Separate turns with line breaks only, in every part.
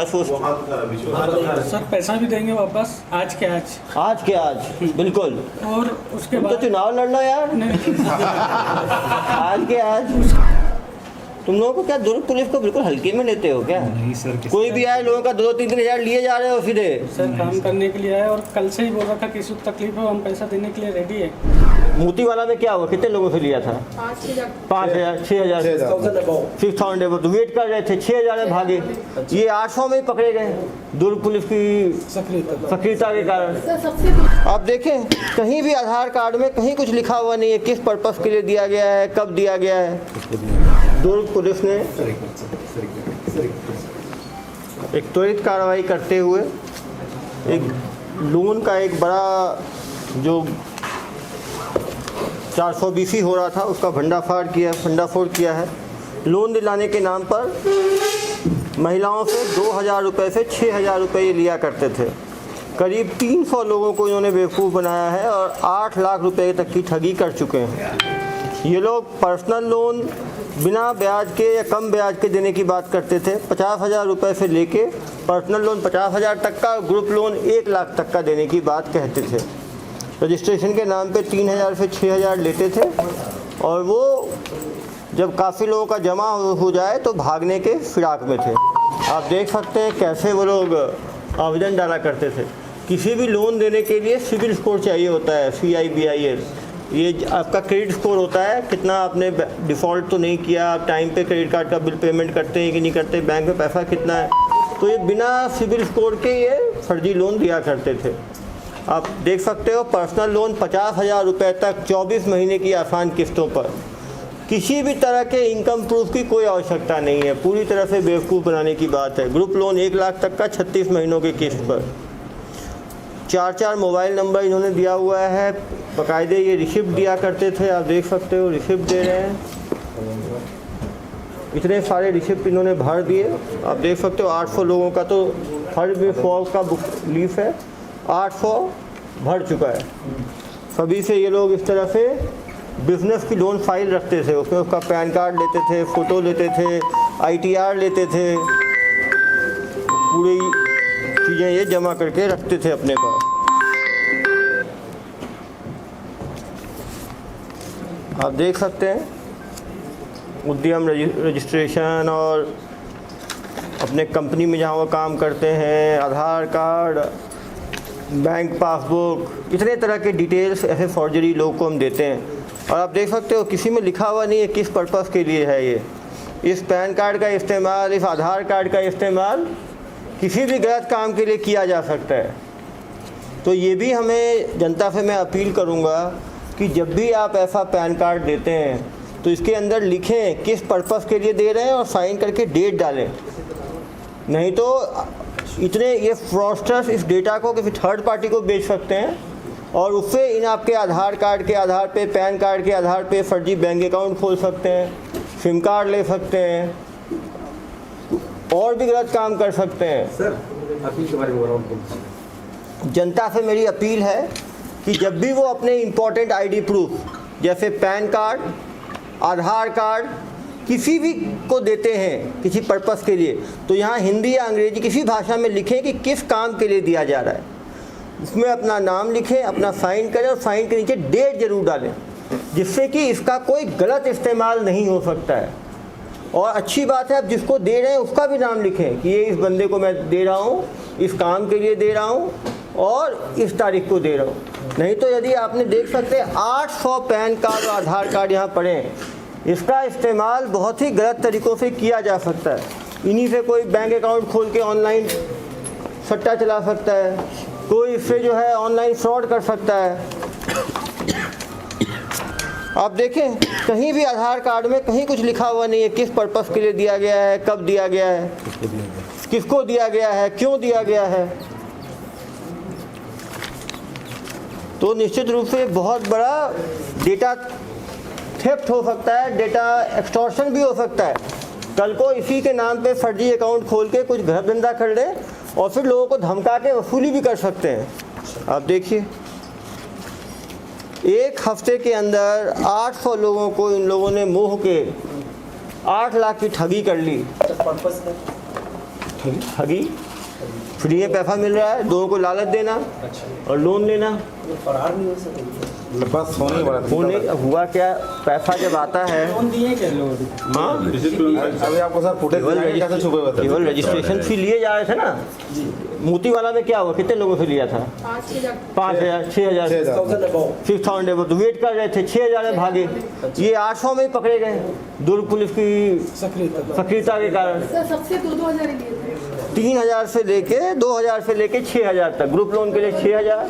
विश्वास वो
सर पैसा भी देंगे वापस आज के आज।
आज के आज बिल्कुल।
और उसके
तुम तो
बाद
चुनाव लड़ना यार। आज के आज तुम लोगों को क्या दुर्ग पुलिस को बिल्कुल हल्के में लेते हो क्या?
नहीं सर,
कोई भी आए लोगों का 2-3 हज़ार लिए जा रहे हो सीधे।
सर काम करने के लिए आए और कल से ही बोल रहा था किसी को तकलीफ हो हम पैसा देने के लिए रेडी है।
मोती वाला में क्या हुआ, कितने लोगों से लिया था? 5,000 6,000 6,000 तो वेट कर रहे थे, 6,000 में भागे। ये 800 में ही पकड़े गए दुर्ग पुलिस की सक्रियता के कारण। आप देखें कहीं भी आधार कार्ड में कहीं कुछ लिखा हुआ नहीं है किस पर्पस के लिए दिया गया है, कब दिया गया है। दुर्ग पुलिस ने एक त्वरित कार्रवाई करते हुए एक लोन का एक बड़ा जो 420 हो रहा था उसका भंडाफोड़ किया है। लोन दिलाने के नाम पर महिलाओं से 2,000 रुपये से 6,000 रुपये ये लिया करते थे। करीब 300 लोगों को इन्होंने बेवकूफ़ बनाया है और 8 लाख रुपए तक की ठगी कर चुके हैं। ये लोग पर्सनल लोन बिना ब्याज के या कम ब्याज के देने की बात करते थे। 50,000 रुपये से लेके पर्सनल लोन 50,000 तक का, ग्रुप लोन 1 लाख तक का देने की बात कहते थे। रजिस्ट्रेशन के नाम पे 3,000 से 6,000 लेते थे और वो जब काफ़ी लोगों का जमा हो जाए तो भागने के फिराक में थे। आप देख सकते हैं कैसे वो लोग आवेदन डाला करते थे। किसी भी लोन देने के लिए सिविल स्कोर चाहिए होता है, CIBIL। ये आपका क्रेडिट स्कोर होता है, कितना आपने डिफ़ॉल्ट तो नहीं किया, आप टाइम पे क्रेडिट कार्ड का बिल पेमेंट करते हैं कि नहीं करते, बैंक में पैसा कितना है। तो ये बिना सिविल स्कोर के ये फर्जी लोन दिया करते थे। आप देख सकते हो पर्सनल लोन 50,000 रुपये तक 24 महीने की आसान किस्तों पर। किसी भी तरह के इनकम प्रूफ की कोई आवश्यकता नहीं है, पूरी तरह से बेवकूफ़ बनाने की बात है। ग्रुप लोन 1 लाख तक का 36 महीनों की किस्त पर। 4 मोबाइल नंबर इन्होंने दिया हुआ है, बाकायदे ये रिसिप्ट दिया करते थे। आप देख सकते हो रिसिप्ट दे रहे हैं, इतने सारे रिसिप्ट इन्होंने भर दिए। आप देख सकते हो 800 लोगों का तो हर में फॉर्म का बुक लीफ है, 800 भर चुका है। सभी से ये लोग इस तरह से बिजनेस की लोन फाइल रखते थे, उसमें उसका पैन कार्ड लेते थे, फ़ोटो लेते थे, ITR लेते थे, पूरी चीज़ें ये जमा करके रखते थे अपने पास। आप देख सकते हैं उद्यम रजिस्ट्रेशन और अपने कंपनी में जहाँ वो काम करते हैं, आधार कार्ड, बैंक पासबुक, इतने तरह के डिटेल्स ऐसे फॉर्जरी लोगों को हम देते हैं। और आप देख सकते हो किसी में लिखा हुआ नहीं है किस पर्पस के लिए है ये। इस पैन कार्ड का इस्तेमाल, इस आधार कार्ड का इस्तेमाल किसी भी गलत काम के लिए किया जा सकता है। तो ये भी हमें जनता से मैं अपील करूँगा कि जब भी आप ऐसा पैन कार्ड देते हैं तो इसके अंदर लिखें किस पर्पस के लिए दे रहे हैं और साइन करके डेट डालें। नहीं तो इतने ये फ्रॉडस्टर्स इस डेटा को किसी थर्ड पार्टी को बेच सकते हैं और उससे इन आपके आधार कार्ड के आधार पे, पैन कार्ड के आधार पे फर्जी बैंक अकाउंट खोल सकते हैं, सिम कार्ड ले सकते हैं और भी गलत काम कर सकते हैं।
सर अपील के बारे में बोल रहा हूँ।
जनता से मेरी अपील है कि जब भी वो अपने इम्पोर्टेंट ID प्रूफ जैसे पैन कार्ड, आधार कार्ड किसी भी को देते हैं किसी पर्पस के लिए, तो यहाँ हिंदी या अंग्रेजी किसी भाषा में लिखें कि किस काम के लिए दिया जा रहा है। उसमें अपना नाम लिखें, अपना साइन करें और साइन के नीचे डेट ज़रूर डालें, जिससे कि इसका कोई गलत इस्तेमाल नहीं हो सकता है। और अच्छी बात है आप जिसको दे रहे हैं उसका भी नाम लिखें कि ये इस बंदे को मैं दे रहा हूँ, इस काम के लिए दे रहा हूँ और इस तारीख को दे रहा हूँ। नहीं तो यदि आपने देख सकते हैं 800 पैन कार्ड और आधार कार्ड यहाँ पड़े हैं, इसका इस्तेमाल बहुत ही गलत तरीक़ों से किया जा सकता है। इन्हीं से कोई बैंक अकाउंट खोल के ऑनलाइन सट्टा चला सकता है, कोई इससे जो है ऑनलाइन फ्रॉड कर सकता है। आप देखें कहीं भी आधार कार्ड में कहीं कुछ लिखा हुआ नहीं है किस पर्पस के लिए दिया गया है, कब दिया गया है, किसको दिया गया है, क्यों दिया गया है। तो निश्चित रूप से बहुत बड़ा डेटा थेफ्ट हो सकता है, डेटा एक्सटॉर्शन भी हो सकता है। कल को इसी के नाम पे फर्जी अकाउंट खोल के कुछ घर धंधा कर ले और फिर लोगों को धमका के वसूली भी कर सकते हैं। आप देखिए एक हफ्ते के अंदर 800 लोगों को इन लोगों ने मोह के 8 लाख की ठगी कर ली। ठगी, फ्री में पैसा मिल रहा है, दोनों को लालच देना और लोन लेना।
फरार नहीं हो सकते।
बस होने वाला
होने हुआ क्या, पैसा जब आता है,
लोन दिए क्या लोग?
हाँ
अभी आपको सर फुटेज कैसे छुपे हुए थे?
केवल रजिस्ट्रेशन फी लिए जा रहे थे ना। मोती वाला में क्या हुआ, कितने लोगों से लिया था? 5,000 6,000 6,000 तो वेट कर रहे थे, 6,000 में भागे। ये 800 में ही पकड़े गए दुर्ग पुलिस की सक्रियता के कारण।
सबसे 2,000 लिए थे।
3,000 से लेके 2,000 से लेके 6,000 तक, ग्रुप लोन के लिए 6,000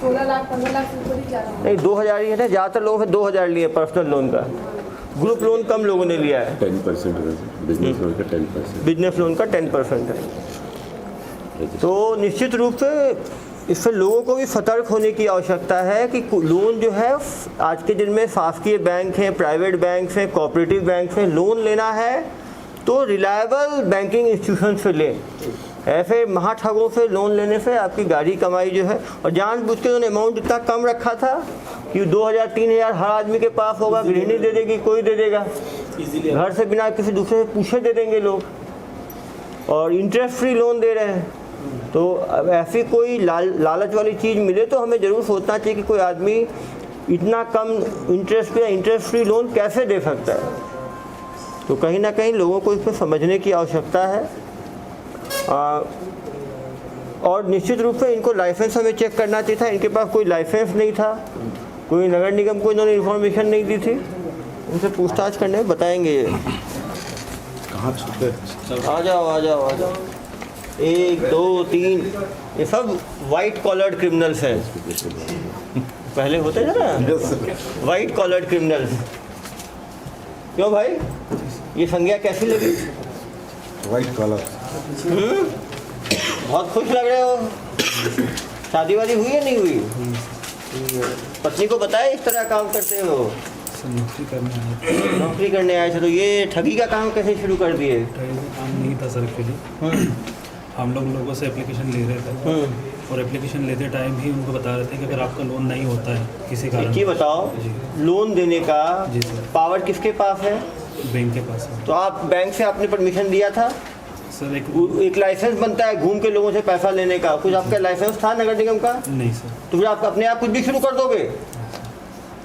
16 लाख 15 लाख से ऊपर ही जा रहा हूँ।
नहीं 2,000 ही है ना, ज़्यादातर लोगों से 2,000 लिए पर्सनल लोन का। ग्रुप लोन कम लोगों ने लिया है,
10% बिजनेस लोन का 10%।
बिजनेस लोन का 10% है। तो निश्चित रूप से इससे लोगों को भी सतर्क होने की आवश्यकता है कि लोन जो है आज के दिन में शासकीय बैंक हैं, प्राइवेट बैंक हैं, कोऑपरेटिव बैंक हैं, लोन लेना है तो रिलायबल बैंकिंग इंस्टीट्यूशन से लें। ऐसे महाठगों से लोन लेने से आपकी गाड़ी कमाई जो है, और जानबूझ के उन्होंने अमाउंट इतना कम रखा था कि 2,000-3,000 हर आदमी के पास होगा, गृहिणी दे देगी, कोई दे देगा, घर से बिना किसी दूसरे से पूछे दे देंगे लोग, और इंटरेस्ट फ्री लोन दे रहे हैं। तो अब ऐसी कोई लालच वाली चीज़ मिले तो हमें ज़रूर सोचना चाहिए कि कोई आदमी इतना कम इंटरेस्ट पे इंटरेस्ट फ्री लोन कैसे दे सकता है। तो कहीं ना कहीं लोगों को इसको समझने की आवश्यकता है। और निश्चित रूप से इनको लाइसेंस हमें चेक करना चाहिए था। इनके पास कोई लाइसेंस नहीं था, कोई नगर निगम को इन्होंने इन्फॉर्मेशन नहीं दी थी। उनसे पूछताछ करने बताएंगे ये।
कहाँ छुपे?
आ जाओ आ जाओ आ जाओ, 1 2 3, ये सब वाइट कॉलर्ड क्रिमिनल्स हैं। पहले होते थे ना वाइट कॉलर्ड क्रिमिनल्स। क्यों भाई, ये संज्ञा कैसी लगी?
White collar.
बहुत खुश लग रहे हो। शादी वादी हुई है नहीं हुई? पत्नी को बताया इस तरह काम करते हो? नौकरी करने आए थे। तो ये ठगी का काम कैसे शुरू कर दिए?
काम नहीं था सर एक्चुअली। हम लोगों से एप्लीकेशन ले रहे थे और एप्लीकेशन लेते टाइम ही उनको बता रहे थे कि अगर आपका लोन नहीं होता है किसी कारण।
ये बताओ, लोन देने का
जी सर,
पावर किसके पास है?
बैंक के पास है।
तो आप बैंक से आपने परमिशन दिया था?
सर
एक लाइसेंस बनता है घूम के लोगों से पैसा लेने का, कुछ आपका लाइसेंस था नगर निगम का?
नहीं सर।
तो फिर आप अपने आप कुछ भी शुरू कर दोगे?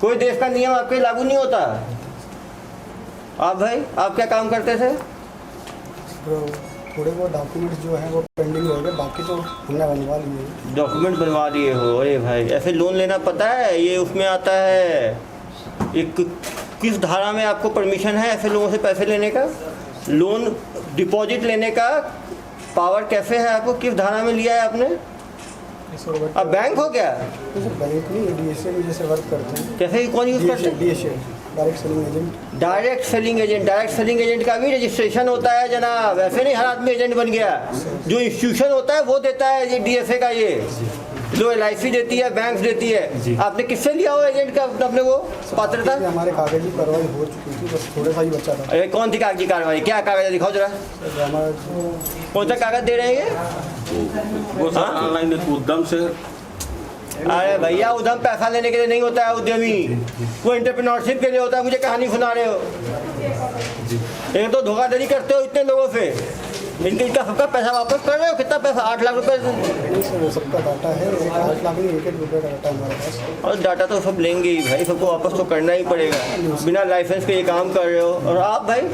कोई देश का नियम आपके लागू नहीं होता। आप भाई, आप क्या काम करते थे?
थोड़े बहुत डॉक्यूमेंट्स जो हैं वो पेंडिंग हो गए, बाकी तो हमने बनवा लिए।
डॉक्यूमेंट बनवा दिए हो? अरे भाई, ऐसे लोन लेना पता है ये उसमें आता है, एक किस धारा में आपको परमिशन है ऐसे लोगों से पैसे लेने का? लोन डिपॉजिट लेने का पावर कैसे है आपको? किस धारा में लिया है आपने? अब बैंक हो क्या?
बैंक नहीं, डीएसए में जैसे वर्क करते हैं।
कैसे, कौन यूज़ करते हैं?
DSA direct selling agent.
Direct selling agent. Direct selling agent का भी रजिस्ट्रेशन होता है जनाब, ऐसे नहीं हर आदमी एजेंट बन गया। जो इंस्टीट्यूशन होता है वो देता है ये डीएसए का, ये जो LIC देती है, बैंक देती है। आपने किससे लिया हो एजेंट का अपने वो पात्रता?
हमारे कागजी कार्रवाई हो चुकी थी, बस थोड़ा सा ही बचा था।
अरे कौन सी कागजी कार्रवाई? क्या कागज दिखाओ जरा, कौन सा कागज दे रहे हैं?
वो सर ऑनलाइन उद्यम से।
अरे भैया, उद्यम पैसा लेने के लिए नहीं होता है उद्यमी, वो एंटरप्रेन्योरशिप के लिए होता है। मुझे कहानी सुना रहे हो? एक तो धोखाधड़ी करते हो इतने लोगों से, इनका सबका पैसा वापस कर रहे हो? कितना पैसा? 8 लाख रुपए।
वो सबका डाटा है, 8 लाख नहीं 1-1 रुपये का डाटा हमारे पास।
और डाटा तो सब लेंगे ही भाई, सबको वापस तो करना ही पड़ेगा। बिना लाइसेंस के ये काम कर रहे हो। और आप भाई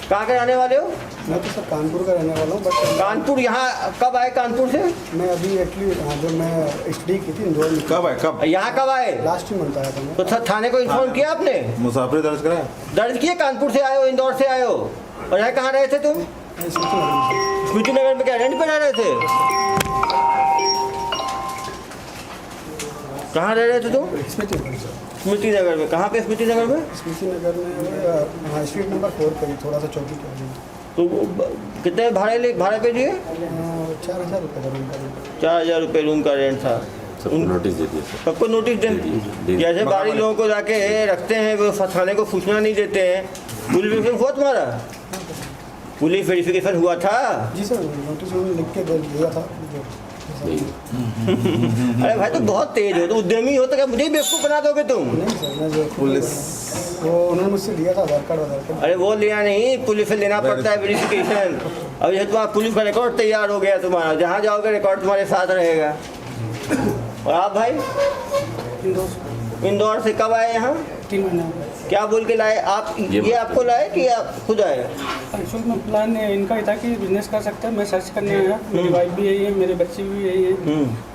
कहाँ के रहने वाले हो?
मैं तो सर कानपुर का रहने वाला हूँ, बट
कानपुर। यहाँ कब आए कानपुर से?
मैं अभी एक्चुअली जब मैं स्टडी की थी इंदौर में।
कब है? कब?
यहाँ कब आए?
लास्ट ही मंथ आया था मैं।
तो सर थाने को इन्फॉर्म किया आपने?
मुसाफिर दर्ज कराया?
दर्ज किए? कानपुर से आए हो, इंदौर से आए हो, और यहाँ कहाँ रहे थे तुम? स्मृति नगर में। क्या रेंट पे रह रहे थे? कहाँ रह रहे थे तुम?
स्मृति नगर सर।
स्मृति नगर में। कहाँ पे स्मृति नगर में?
स्मृति नगर में हाँ, स्ट्रीट नंबर 4 पर ही, थोड़ा सा चौकी के आगे।
तो कितने भाड़े पे दिए?
4,000 रुपये का रूम का रेंट।
4,000 रुपये रूम का रेंट था।
सबको नोटिस दे दिया सर।
सबको नोटिस दे? जैसे बाहरी लोगों को जाके रखते हैं, वो थाने को सूचना नहीं देते हैं। पुलिस वेरिफिकेशन हुआ तुम्हारा? पुलिस वेरिफिकेशन हुआ था?
जी सर, नोटिस उन्होंने लिख के दिया था।
अरे भाई, तो बहुत तेज हो, तो उद्यमी हो, तो क्या मुझे ही बेवकूफ़ बना दोगे तुम?
नहीं सर, मैं जो
पुलिस
वो उन्होंने मुझसे लिया था आधार कार्ड।
अरे वो लिया नहीं, पुलिस से लेना पड़ता है वेरिफिकेशन। अब ये तुम्हारा पुलिस का रिकॉर्ड तैयार हो गया तुम्हारा, जहाँ जाओगे रिकॉर्ड तुम्हारे साथ रहेगा। और आप भाई इंदौर से कब आए यहाँ?
3 महीने हो गए।
क्या बोल के लाए आप? ये आपको लाए कि आप खुद आए?
एक्चुअल में प्लान इनका ही था कि बिजनेस कर सकते हैं। मैं सर्च करने आया, मेरी वाइफ भी यही है, मेरे बच्चे भी यही है।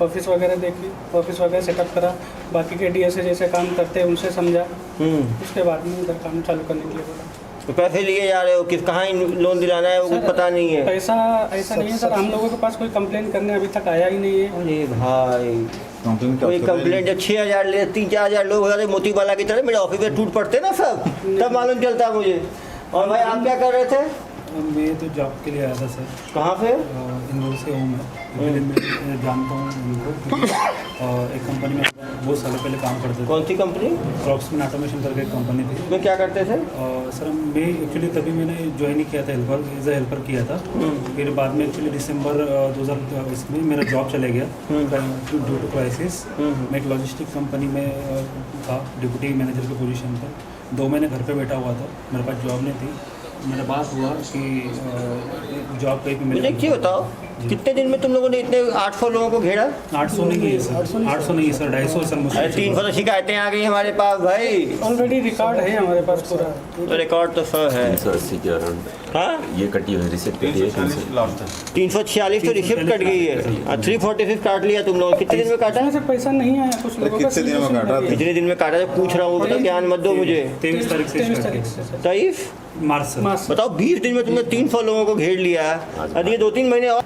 ऑफिस वगैरह देखी, ऑफिस वगैरह सेटअप करा, बाकी के डीएसए जैसे काम करते हैं उनसे समझा, उसके बाद में इधर काम चालू करने के लिए बोला।
तो पैसे लिए जा रहे हो, किस कहाँ लोन दिलाना है वो कुछ पता नहीं है?
पैसा ऐसा नहीं है सर, हम लोगों के पास कोई कंप्लेन करने अभी तक आया ही नहीं है।
अरे भाई कोई कंप्लेंट, जब 6,000 ले 3-4 लोग हो जाते मोती बाला की तरह, मेरे ऑफिस में टूट पड़ते ना सब, तब मालूम चलता मुझे। और भाई आप क्या कर रहे थे?
मैं तो जॉब के लिए आया था सर।
कहाँ से?
इंदौर से हूँ मैं जानता हूँ इनको। और एक कंपनी में बहुत सालों पहले काम करते थे।
कौन सी कंपनी?
क्रॉप्समैन ऑटोमेशन करके एक कंपनी थी।
उसमें क्या करते थे?
सर मैं एक्चुअली तभी मैंने ज्वाइन ही किया था, एज ए हेल्पर किया था। फिर बाद में एक्चुअली दिसंबर 2020 में मेरा जॉब चले गया ड्यू टू क्राइसिस। मैं एक लॉजिस्टिक कंपनी में था, डिप्टी मैनेजर की पोजीशन पर। 2 महीने घर पे बैठा हुआ था, मेरे पास जॉब नहीं थी। मेरा बात हुआ कि जॉब कहीं पे
मुझे क्या बताओ, कितने दिन में तुम लोगों ने इतने 800 लोगों को घेरा?
800 नहीं है सर, 800 नहीं है सर, 250 सर मुझे।
300 तो शिकायतें आ गई हमारे पास भाई।
ऑलरेडी रिकॉर्ड है हमारे पास पूरा।
तो रिकॉर्ड तो सर है।
380 के अराउंड
हाँ,
ये कटी हुई रिसिप्ट कटी है
346 तो रिसिप्ट कट गई है। 346 काट लिया तुम लोग। कितने दिन में काटा?
ऐसे पैसा नहीं आया कुछ लोगों का।
कितने दिन में काटा?
कितने दिन में काटा? जब पूछ रहा हूँ मतलब ज्ञान मत दो मुझे।
23 तारीख से
23
स्टार्ट
तारीख
किया।
से
23
मार्च सर।
बताओ, 20 दिन में तुमने 300 लोगों को घेर लिया। और ये 2-3 महीने और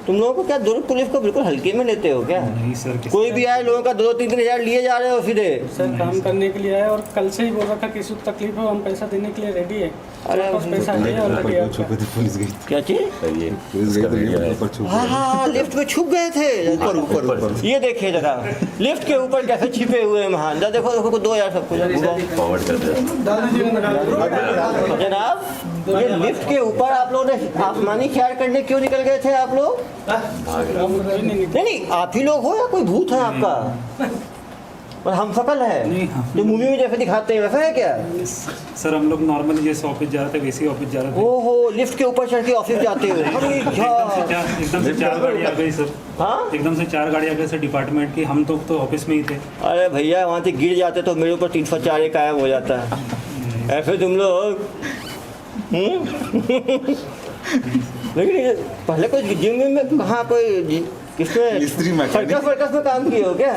तुम लोगों को क्या दुर्ग पुलिस को बिल्कुल हल्के में लेते हो क्या?
नहीं सर,
कोई भी आए लोगों का 2-3 हज़ार लिए जा रहे हो सीधे।
सर काम करने के लिए आया और कल से ही बोल रखा कि किसी को तकलीफ हो हम पैसा देने के लिए रेडी है।
अरे
बस पैसा है ऑलरेडी आपका।
छुपे थे, पुलिस गई।
क्या चीज?
ये
पुलिस गई तो ये ऊपर छुप
हाँ हाँ, लिफ्ट में छुप गए थे।
ऊपर
ये देखिए जरा, लिफ्ट के ऊपर कैसे छिपे हुए हैं महान। देखो देखो 2000 सब कुछ
फॉरवर्ड कर दे।
जनाब, ये लिफ्ट के ऊपर आप लोगों ने आसमानी ख्याल करने क्यों निकल गए थे आप लोग? नहीं, आप ही लोग हो या कोई भूत है आपका? और हम शकल है
नहीं, हाँ।
जो मूवी में जैसे दिखाते हैं वैसा है क्या?
सर हम लोग नॉर्मली जैसे ऑफिस जा रहे थे वैसे ही ऑफिस जा रहे थे।
ओहो, लिफ्ट के ऊपर चढ़ के ऑफिस जाते हो? अरे क्या!
एकदम से 4 गाड़ी आ गई सर।
हाँ,
एकदम से 4 गाड़ी आ गई सर डिपार्टमेंट की। हम तो ऑफिस में ही थे।
अरे भैया वहाँ से गिर जाते तो मेरे ऊपर 304 कायम हो जाता है। ऐसे तुम लोग लेकिन ये पहले कोई जिम में कहाँ कोई
मिस्त्री
किसमें
मैकेनिक।
सर्कस में काम किए हो क्या?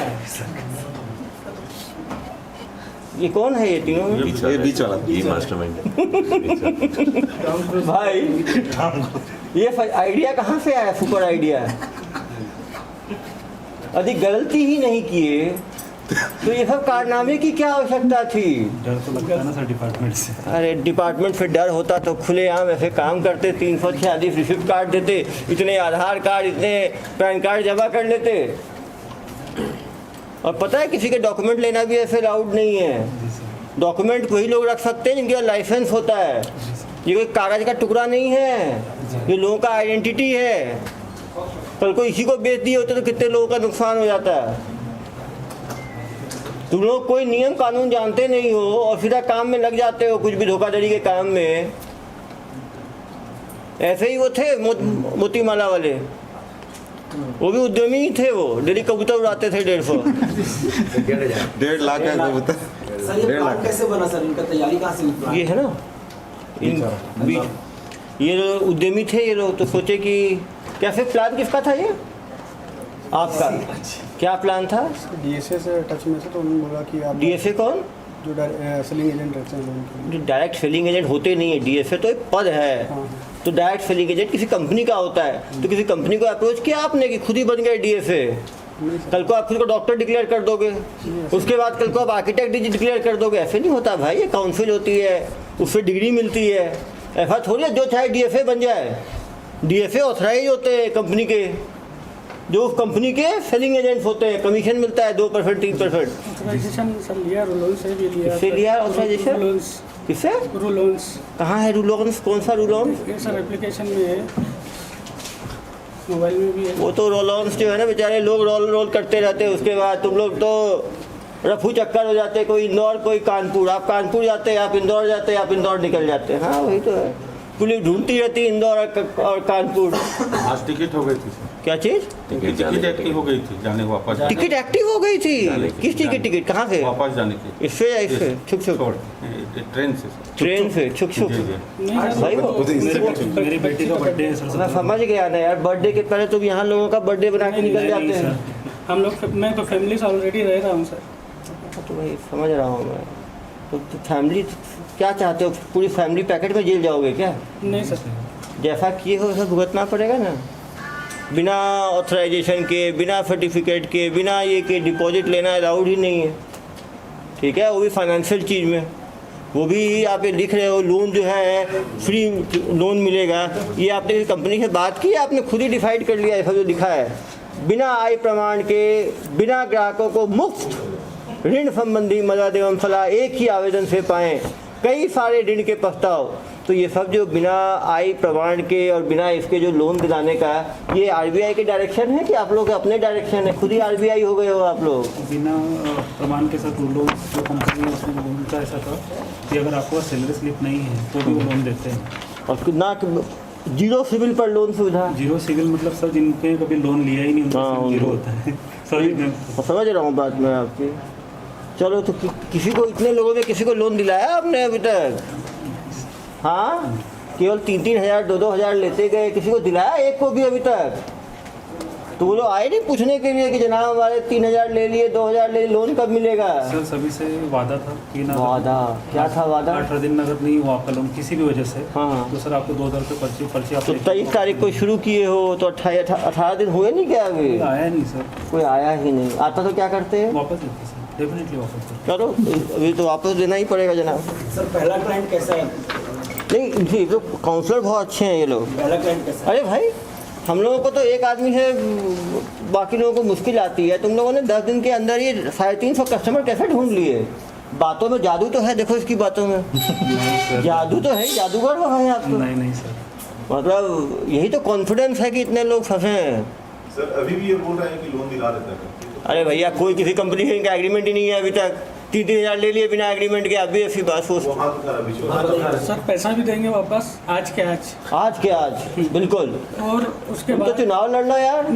ये कौन है ये तीनों में?
ये बीच वाला।
ये मास्टरमाइंड
भाई ये आइडिया कहाँ से आया? Super idea. यदि गलती ही नहीं किए तो ये सब कारनामे की क्या आवश्यकता थी?
डर तो लगता है ना सर डिपार्टमेंट से।
अरे डिपार्टमेंट से डर होता तो खुलेआम ऐसे काम करते, 346 रिसिप्ट काट देते, इतने आधार कार्ड, इतने पैन कार्ड जमा कर लेते। और पता है किसी के डॉक्यूमेंट लेना भी ऐसे अलाउड नहीं है। डॉक्यूमेंट वही लोग रख सकते हैं जिनके पास लाइसेंस होता है। ये कोई कागज़ का टुकड़ा नहीं है, ये लोगों का आइडेंटिटी है। कल को इसी को बेच दिए होते तो कितने लोगों का नुकसान हो जाता है। तुम लोग कोई नियम कानून जानते नहीं हो और सीधा काम में लग जाते हो, कुछ भी धोखाधड़ी के काम में। ऐसे ही वो थे मोतीमाला वाले, वो भी उद्यमी ही थे। वो डेली कबूतर उड़ाते थे 150।
1.5 लाख है कबूतर।
सर ये
1.5
प्लान
लाख
कैसे बना सर? इनका तैयारी कहाँ से हुई?
ये है ना ये जो उद्यमी थे ये लोग, तो सोचे कि कैसे। प्लान किसका था ये? आपका क्या प्लान था?
डीएसए से टच में से तो उन्होंने बोला कि आप
डीएफए कौन?
जो सेलिंग एजेंट रहते हैं लोगों के।
जो डायरेक्ट सेलिंग एजेंट होते नहीं है, डीएफए तो एक पद है।
हाँ।
तो डायरेक्ट सेलिंग एजेंट किसी कंपनी का होता है। तो किसी कंपनी को अप्रोच किया आपने कि खुद ही बन गए डीएफए? कल को आप खुद को डॉक्टर डिक्लेयर कर दोगे, उसके बाद कल को आप आर्किटेक्ट डिक्लेयर कर दोगे। ऐसे नहीं होता भाई, ये काउंसिल होती है, उससे डिग्री मिलती है। ऐसा थोड़ी है जो चाहे डीएफए बन जाए। डीएफए ऑथराइज होते हैं कंपनी के, जो उस कंपनी के सेलिंग एजेंट्स होते हैं। कमीशन मिलता है 2% 3%।
ऑथराइजेशन सर लिया, रूलोन से भी लिया।
किससे लिया ऑथराइजेशन?
रूलोन्स।
किससे?
रूलोन्स।
कहाँ है रूलोन्स? कौन सा रूलोन्स?
ये सर एप्लीकेशन में है, मोबाइल में भी है।
वो तो रोलोन्स जो है ना बेचारे लोग रोल करते रहते हैं। उसके बाद तुम लोग तो रफू चक्कर हो जाते, कोई इंदौर कोई कानपुर। आप कानपुर जाते हैं, आप इंदौर जाते हैं, आप इंदौर निकल जाते हैं। हाँ वही तो है। पुलिस ढूंढती रहती है इंदौर और कानपुर।
आज टिकट हो गई थी सर,
क्या चीज़?
टिकट जाने
टिकट एक्टिव हो गई थी जाने वापस
टिकट एक्टिव हो गई थी?
जाने की।
किस टिकट? टिकट कहाँ से?
वापस जाने की
इससे या इससे? छुक छुक
छोड़ ट्रेन से सर।
ट्रेन से छुक छुक।
जी जी
नहीं सर,
भाई वो
मेरी बेटी का बर्थडे है सर।
मैं समझ गया ना यार, बर्थडे के पहले तुम यहाँ लोगों का बर्थडे बना के निकल जाते हैं।
हम लोग मैं तो फैमिली से ऑलरेडी रह रहा हूँ सर।
तो भाई समझ रहा हूँ मैं। तो फैमिली क्या चाहते हो? पूरी फैमिली पैकेट में जेल जाओगे क्या?
नहीं सर,
जैसा किए हो वैसा भुगतना पड़ेगा ना। बिना ऑथराइजेशन के, बिना सर्टिफिकेट के, बिना ये के डिपॉजिट लेना अलाउड ही नहीं है, ठीक है? वो भी फाइनेंशियल चीज़ में। वो भी आप ये लिख रहे हो लोन जो है फ्री लोन मिलेगा, ये आपने कंपनी से बात की, आपने खुद ही डिसाइड कर लिया ऐसा जो लिखा है? बिना आय प्रमाण के, बिना ग्राहकों को मुफ्त ऋण संबंधी मदद एवं सलाह एक ही आवेदन से पाएं, कई सारे ऋण के प्रस्ताव। तो ये सब जो बिना आय प्रमाण के और बिना इसके जो लोन दिलाने का, ये आरबीआई के डायरेक्शन है कि आप लोग के अपने डायरेक्शन है? खुद ही आरबीआई हो गए हो आप लोग?
बिना प्रमाण के साथ वो लोग जो कंपनी है उसमें उनका ऐसा था कि अगर आपको सैलरी स्लिप नहीं है तो भी वो लोन देते हैं।
और ना जीरो सिविल पर लोन सुविधा?
जीरो सिविल मतलब सर जिनके कभी लोन लिया ही नहीं उनका
हाँ,
सिविल जीरो होता है सर।
समझ रहा हूँ बात मैं आपकी। चलो तो किसी को, इतने लोगों में किसी को लोन दिलाया आपने अभी तक? हाँ, केवल 3-3 हज़ार 2-2 हज़ार लेते गए, किसी को दिलाया एक को भी अभी तक? तो वो लोग आए नहीं पूछने के लिए कि जनाब हमारे 3 हज़ार ले लिए, 2 हज़ार ले लिए, लोन कब मिलेगा?
सर सभी से वादा था कि ना,
वादा क्या था? वादा
18 दिन में अगर नहीं हुआ आपका लोन किसी भी वजह से,
हाँ।
तो सर आपको 2000 रुपये पर्ची आप
तो 23 तारीख को शुरू किए हो तो 18 दिन हुए नहीं क्या अभी?
आया नहीं सर,
कोई आया ही नहीं। आता तो क्या करते हैं?
वापस देते सर, डेफिनेटली वापस देते।
चलो अभी तो वापस देना ही पड़ेगा जनाब।
सर पहला क्लाइंट कैसा है?
नहीं जी, तो काउंसलर बहुत अच्छे हैं ये लोग।
पहला क्लाइंट कैसा है?
अरे भाई, हम लोगों को तो एक आदमी से बाकी लोगों को मुश्किल आती है, तुम लोगों ने 10 दिन के अंदर ये 350 कस्टमर कैसे ढूंढ लिए? बातों में जादू तो है, देखो इसकी बातों में जादू तो है, जादूगर हो हैं आप तो।
नहीं सर,
मतलब यही तो कॉन्फिडेंस है कि इतने लोग फंसे हैं।
सर अभी भी ये बोल रहे हैं कि लोन दिला देता है।
अरे भैया, कोई किसी कंपनी से इनका एग्रीमेंट ही नहीं है अभी तक। 3-3 हज़ार ले लिए बिना एग्रीमेंट के, आप भी ऐसी बात सोच।
सर पैसा भी देंगे वापस आज के आज।
आज के आज बिल्कुल।
और उसके
तुम तो
बाद
चुनाव लड़ना यार।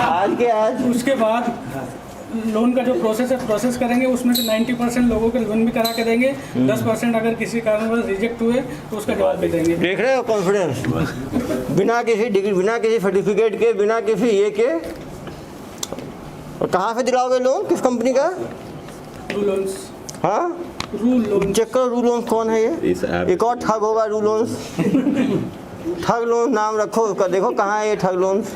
आज के आज।
उसके बाद लोन का जो प्रोसेस है प्रोसेस करेंगे, उसमें से 90% लोगों के लोन भी करा के देंगे। 10% अगर किसी कारणवश रिजेक्ट हुए तो उसका जवाब भी देंगे।
देख रहे हो कॉन्फिडेंस? बिना किसी डिग्री, बिना किसी सर्टिफिकेट के, बिना किसी ये के। और कहाँ से दिलाओगे लोन? किस कंपनी का?
रू लोन्स।
हाँ,
रू लोन।
चेक करो रू लोन्स कौन है ये?
इस ऐप
एक और ठग होगा रू लोन्स। ठग लोन नाम रखो उसका, देखो कहाँ है ये ठग लोन्स।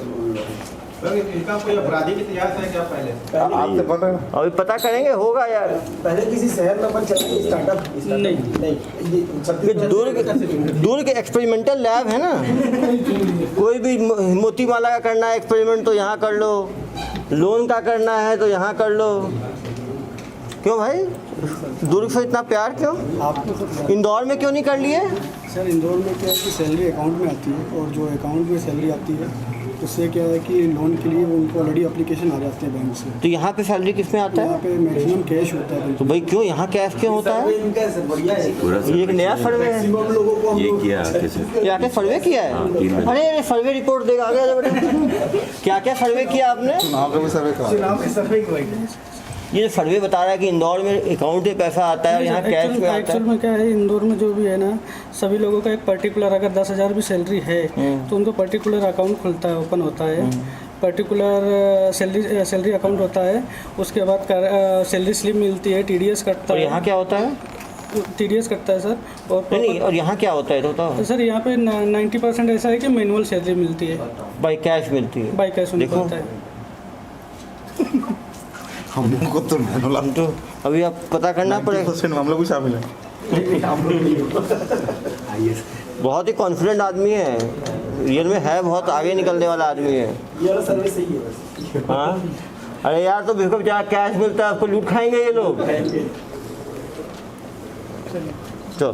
इनका कोई आपराधिक इतिहास है क्या पहले?
आपसे पता है?
अभी पता करेंगे, होगा यार।
पहले किसी शहर में अपन चले स्टार्टअप
नहीं।
ये दूर के एक्सपेरिमेंटल लैब है ना। कोई भी मोतीमाला का करना है एक्सपेरिमेंट तो यहाँ कर लो, लोन का करना है तो यहाँ कर लो। क्यों भाई, दुर्ग से इतना प्यार क्यों?
आपको
इंदौर में क्यों नहीं कर लिए?
सर इंदौर में क्या है कि सैलरी अकाउंट में आती है, और जो अकाउंट में सैलरी आती है उससे क्या है कि लोन के लिए उनको ऑलरेडी एप्लीकेशन आ जाते हैं बैंक से।
तो यहाँ पे सैलरी किस में आता
यहाँ
है?
पे मैक्सिमम कैश होता है।
तो भाई क्यों यहाँ कैश क्यों होता है?
बढ़िया है।
पूरा
ये एक नया सर्वे है।
लोगों को
ये किया कैसे?
क्या क्या सर्वे किया है?
हाँ, 3 महीने।
अरे सर्वे रिपोर्ट देगा आगे जा बेटा। क्या क्या सर्वे किया आपने?
चुनाव का भी सर्वे करा।
ये सर्वे बता रहा है कि इंदौर में अकाउंट में पैसा आता है और यहाँ कैश में आता
एक्चुअल
है।
में क्या है, इंदौर में जो भी है ना, सभी लोगों का एक पर्टिकुलर, अगर 10,000 भी सैलरी है तो उनका पर्टिकुलर अकाउंट खुलता है, ओपन होता है। पर्टिकुलर सैलरी अकाउंट होता है। उसके बाद सैलरी स्लिप मिलती है, TDS कटता
और
है।
यहाँ क्या होता है?
TDS कटता है सर। और
नहीं, और यहाँ क्या होता है तो बताओ।
सर यहाँ पे 90% ऐसा है कि मैनुअल सैलरी मिलती है,
बाई कैश मिलती है।
बाई कैश
देखो।
होता है।
हम लोग को तो मैनुअल
हम तो अभी आप पता करना पड़ेगा।
90% हम लोग भी शामिल हैं।
बहुत ही कॉन्फिडेंट आदमी है, रियल में है, बहुत आगे निकलने वाला आदमी है।
ये वाला सर्विस सही है बस।
हाँ, अरे यार, तो बिल्कुल जहाँ कैश मिलता है उसको लूट खाएंगे ये लोग। चलो।